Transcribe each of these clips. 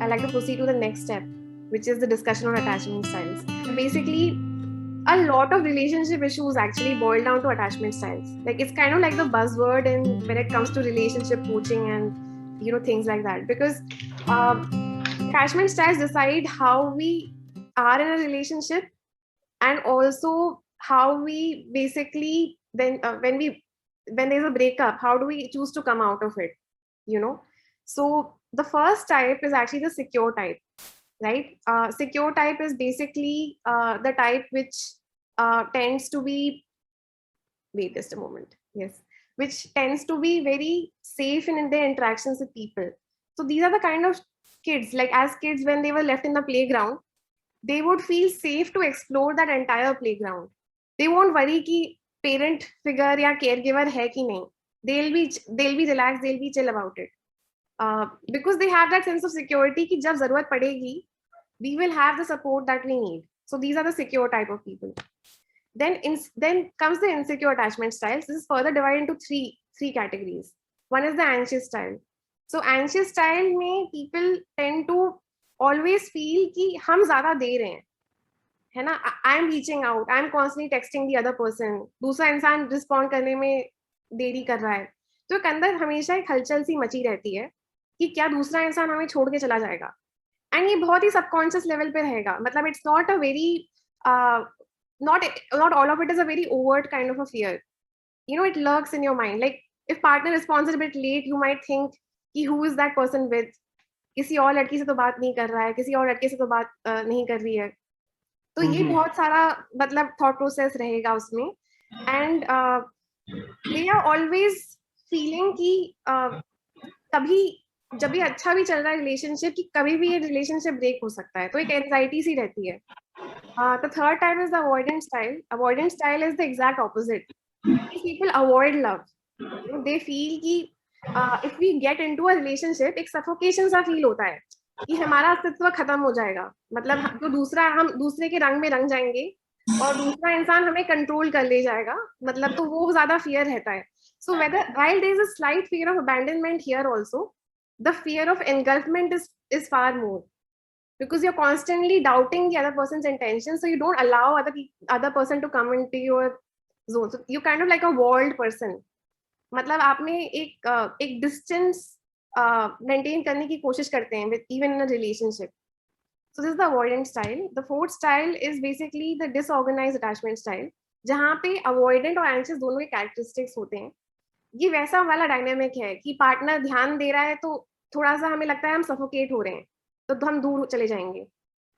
I'd like to proceed to the next step, which is the discussion on attachment styles. Basically, a lot of relationship issues actually boil down to attachment styles. Like it's kind of like the buzzword in when it comes to relationship coaching and things like that. Because attachment styles decide how we are in a relationship, and also how we basically when there's a breakup, how do we choose to come out of it. So the first type is actually the secure type, right? Secure type is basically the type which tends to be, wait just a moment, yes, which tends to be very safe in their interactions with people. So these are the kind of kids, like as kids when they were left in the playground, they would feel safe to explore that entire playground. They won't worry ki parent figure या caregiver है कि नहीं. They'll be relaxed, they'll be chill about it. Because they have that sense of security कि जब जरूरत पड़ेगी, we will have the support that we need. So these are the secure type of people. Then comes the insecure attachment styles. This is further divided into three categories. One is the anxious style. So anxious style में people tend to always feel कि हम ज़्यादा दे रहे हैं, है ना? I am reaching out, I am constantly texting the other person. दूसरा इंसान respond करने में देरी कर रहा है. तो एक अंदर हमेशा एक हलचल सी मची रहती है कि क्या दूसरा इंसान हमें छोड़ के चला जाएगा. एंड ये बहुत ही सबकॉन्शियस लेवल पे रहेगा. मतलब it's not a very not all of it is a very overt kind of a fear. It lurks in your mind. Like if partner responds a bit late, you might think कि who is that person with, किसी और लड़की से तो बात नहीं कर रहा है, किसी और लड़के से तो बात नहीं कर रही है. तो ये बहुत सारा मतलब थॉट प्रोसेस रहेगा उसमें. And they are always feeling कि कभी जब भी अच्छा भी चल रहा है रिलेशनशिप, कि कभी भी ये रिलेशनशिप ब्रेक हो सकता है. तो एक एंजाइटी सी रहती है. The third type is the avoidant style. Avoidant style is the exact opposite. These people avoid love. They feel कि if we get into a relationship, एक suffocation सा feel होता है कि हमारा अस्तित्व खत्म हो जाएगा. मतलब हम दूसरे के रंग में रंग जाएंगे और दूसरा इंसान हमें कंट्रोल कर ले जाएगा. मतलब तो वो ज्यादा fear रहता है. So while there is a slight fear of abandonment here also, the fear of engulfment is far more. Because you're constantly doubting the other person's intentions, so you don't allow other person to come into your zone. So you're kind of like a walled person. मतलब आप में एक distance maintain करने की कोशिश करते हैं with even in a relationship. So this is the avoidant style. The fourth style is basically the disorganized attachment style, जहाँ पे avoidant और anxious दोनों के characteristics होते हैं. ये वैसा वाला dynamic है कि partner ध्यान दे रहा है तो थोड़ा सा हमें लगता है हम suffocate हो रहे हैं, तो हम दूर चले जाएंगे.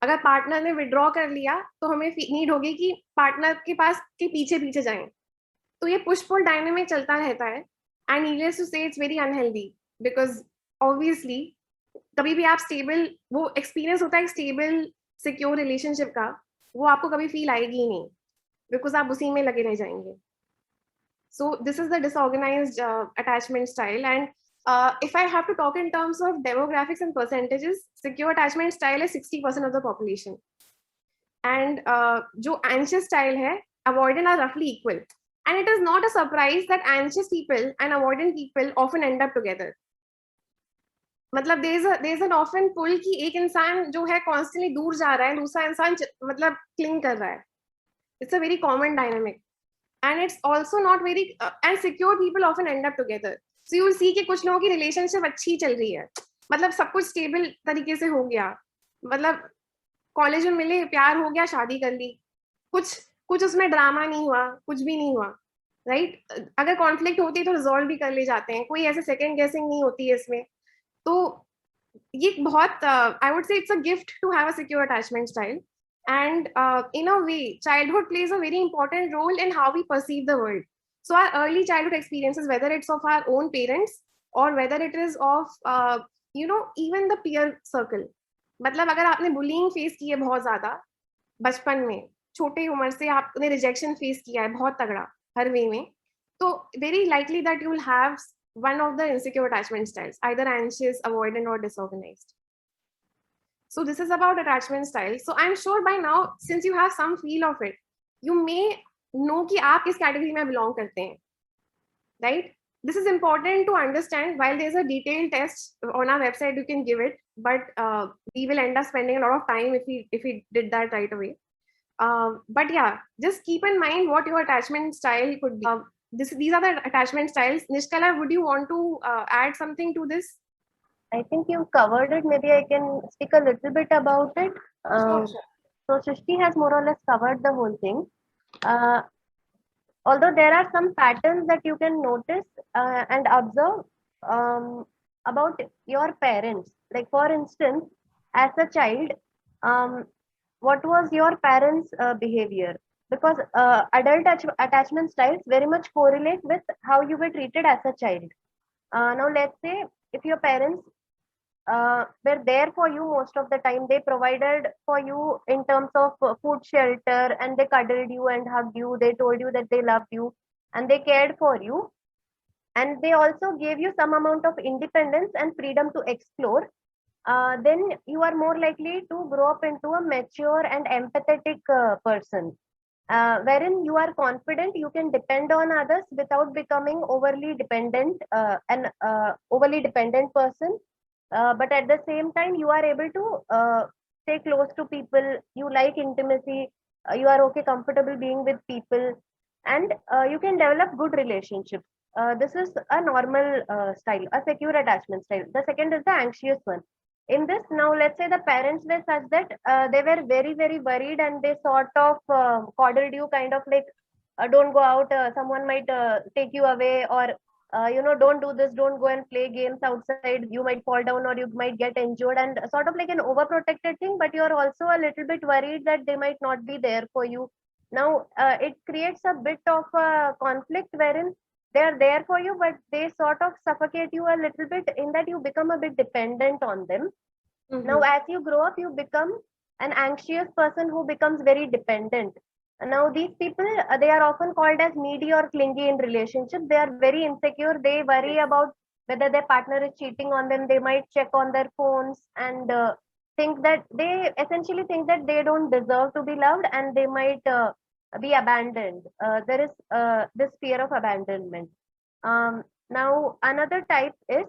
अगर पार्टनर ने विड्रॉ कर लिया तो हमें नीड होगी कि पार्टनर के पास के पीछे पीछे जाएं. तो ये पुश पुल डायनामिक चलता रहता है. एंड नीडलेस टू से it's very unhealthy, because obviously कभी भी आप स्टेबल, वो एक्सपीरियंस होता है स्टेबल सिक्योर रिलेशनशिप का, वो आपको कभी फील आएगी ही नहीं, बिकॉज आप उसी में लगे रह जाएंगे. So this is the disorganised attachment style. And if I have to talk in terms of demographics and percentages, secure attachment style is 60% of the population. And जो anxious style है, avoidant are roughly equal. And it is not a surprise that anxious people and avoidant people often end up together. मतलब there's an often pull कि एक इंसान जो है constantly दूर जा रहा है, दूसरा इंसान मतलब cling कर रहा है. It's a very common dynamic. And it's also not very and secure people often end up together. So you will see कि कुछ लोगों की रिलेशनशिप अच्छी चल रही है, मतलब सब कुछ स्टेबल तरीके से हो गया, मतलब कॉलेज में मिले, प्यार हो गया, शादी कर ली, कुछ उसमें ड्रामा नहीं हुआ, कुछ भी नहीं हुआ, राइट? अगर कॉन्फ्लिक्ट होती है तो रिजॉल्व भी कर ले जाते हैं, कोई ऐसे सेकंड गेसिंग नहीं होती है इसमें. तो ये बहुत I would say it's a gift to have a secure attachment style. And in a way, childhood plays a very important role in how we perceive the world. So our early childhood experiences, whether it's of our own parents or whether it is of even the peer circle. मतलब अगर आपने bullying face की है बहुत ज़्यादा बचपन में, छोटे उम्र से आपने rejection face किया है बहुत तगड़ा हर way में, तो very likely that you will have one of the insecure attachment styles, either anxious, avoidant or disorganized. So this is about attachment style. So I'm sure by now, since you have some feel of it, you may know कि आप किस category में belong करते हैं, right? this is important to understand. While there's a detailed test on our website, you can give it, but we will end up spending a lot of time if we did that right away. But yeah, just keep in mind what your attachment style could be. These are the attachment styles. Nishkala, would you want to add something to this? I think you've covered it. Maybe I can speak a little bit about it. Sure, sure. So Srishti has more or less covered the whole thing. Uh, Although there are some patterns that you can notice and observe about your parents. Like for instance, as a child, um, what was your parents' behavior? Because attachment styles very much correlate with how you were treated as a child. Now, let's say if your parents were there for you most of the time, they provided for you in terms of food, shelter, and they cuddled you and hugged you. They told you that they loved you and they cared for you. And they also gave you some amount of independence and freedom to explore. Then you are more likely to grow up into a mature and empathetic person, wherein you are confident you can depend on others without becoming overly dependent person. But at the same time, you are able to stay close to people. You like intimacy. You are okay, comfortable being with people, and you can develop good relationships. This is a normal style, a secure attachment style. The second is the anxious one. In this, now let's say the parents were such that they were very, very worried and they sort of coddled you, kind of like, don't go out, someone might take you away, or don't do this, don't go and play games outside, you might fall down or you might get injured, and sort of like an overprotected thing, but you're also a little bit worried that they might not be there for you. Now it creates a bit of a conflict wherein they're there for you, but they sort of suffocate you a little bit in that you become a bit dependent on them. Now, as you grow up, you become an anxious person who becomes very dependent. Now, these people, they are often called as needy or clingy in relationship. They are very insecure. They worry about whether their partner is cheating on them. They might check on their phones and think that they essentially think that they don't deserve to be loved and they might be abandoned. There is this fear of abandonment. Now, another type is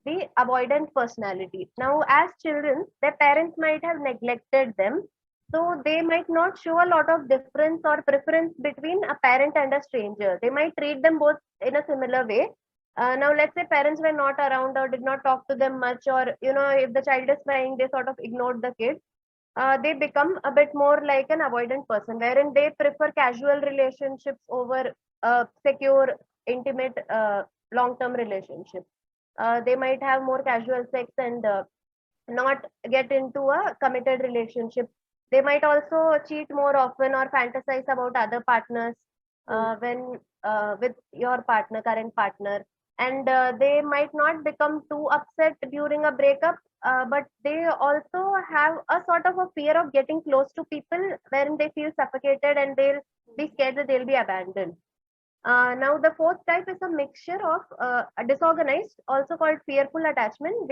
the avoidant personality. Now, as children, their parents might have neglected them, so they might not show a lot of difference or preference between a parent and a stranger. They might treat them both in a similar way. Now, let's say parents were not around or did not talk to them much, or if the child is crying, they sort of ignored the kid. They become a bit more like an avoidant person, wherein they prefer casual relationships over secure, intimate, long-term relationships. They might have more casual sex and not get into a committed relationship. They might also cheat more often or fantasize about other partners when with your current partner, and they might not become too upset during a breakup, but they also have a sort of a fear of getting close to people wherein they feel suffocated and they'll be scared that they'll be abandoned. Now, the fourth type is a mixture of disorganized, also called fearful attachment.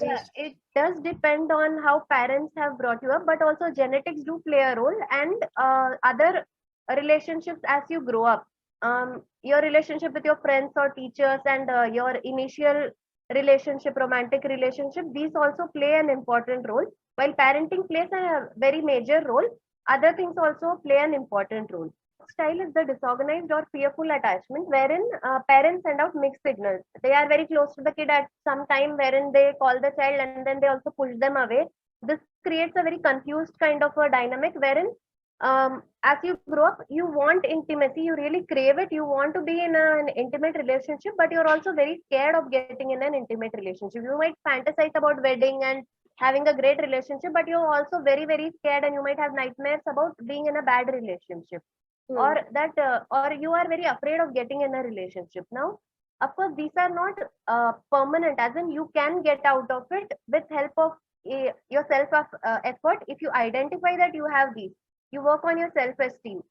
Yeah, it does depend on how parents have brought you up, but also genetics do play a role, and other relationships as you grow up. Your relationship with your friends or teachers, and your initial relationship, romantic relationship, these also play an important role. While parenting plays a very major role, other things also play an important role. Style is the disorganized or fearful attachment, wherein parents send out mixed signals. They are very close to the kid at some time, wherein they call the child and then they also push them away. This creates a very confused kind of a dynamic, wherein as you grow up, you want intimacy, you really crave it, you want to be in an intimate relationship, but you're also very scared of getting in an intimate relationship. You might fantasize about wedding and having a great relationship, but you're also very, very scared and you might have nightmares about being in a bad relationship, or you are very afraid of getting in a relationship. Now, of course, these are not permanent, as in you can get out of it with help of your self effort. If you identify that you have these, you work on your self esteem,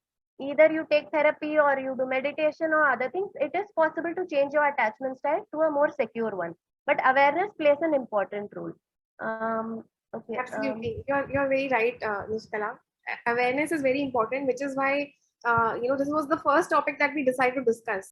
either you take therapy or you do meditation or other things, it is possible to change your attachment style to a more secure one, but awareness plays an important role. Okay. Absolutely, you're very right, Nishkala. Awareness is very important, which is why this was the first topic that we decided to discuss.